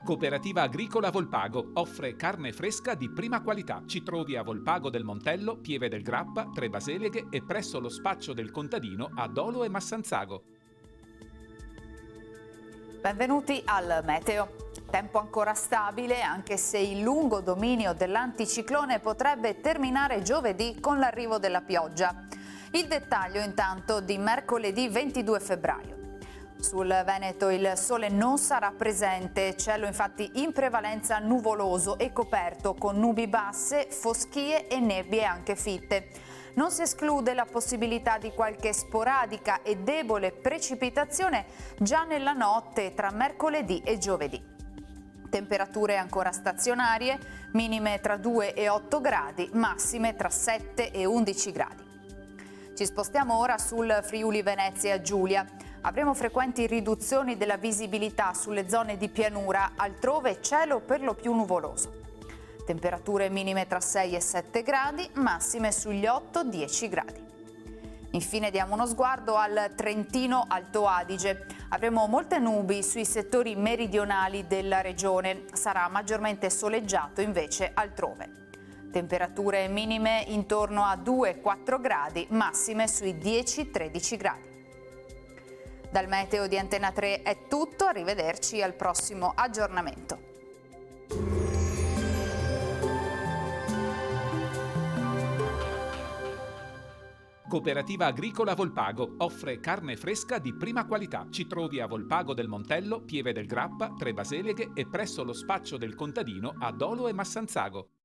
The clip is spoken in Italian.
Cooperativa Agricola Volpago offre carne fresca di prima qualità. Ci trovi a Volpago del Montello, Pieve del Grappa, Tre Baseleghe e presso lo spaccio del contadino a Dolo e Massanzago. Benvenuti al Meteo. Tempo ancora stabile, anche se il lungo dominio dell'anticiclone potrebbe terminare giovedì con l'arrivo della pioggia. Il dettaglio intanto di mercoledì 22 febbraio. Sul Veneto il sole non sarà presente, cielo infatti in prevalenza nuvoloso e coperto con nubi basse, foschie e nebbie anche fitte. Non si esclude la possibilità di qualche sporadica e debole precipitazione già nella notte tra mercoledì e giovedì. Temperature ancora stazionarie, minime tra 2 e 8 gradi, massime tra 7 e 11 gradi. Ci spostiamo ora sul Friuli Venezia Giulia. Avremo frequenti riduzioni della visibilità sulle zone di pianura, altrove cielo per lo più nuvoloso. Temperature minime tra 6 e 7 gradi, massime sugli 8-10 gradi. Infine diamo uno sguardo al Trentino Alto Adige. Avremo molte nubi sui settori meridionali della regione, sarà maggiormente soleggiato invece altrove. Temperature minime intorno a 2-4 gradi, massime sui 10-13 gradi. Dal meteo di Antena 3 è tutto, arrivederci al prossimo aggiornamento. Cooperativa Agricola Volpago offre carne fresca di prima qualità. Ci trovi a Volpago del Montello, Pieve del Grappa, Tre Baseleghe e presso lo spaccio del contadino a Dolo e Massanzago.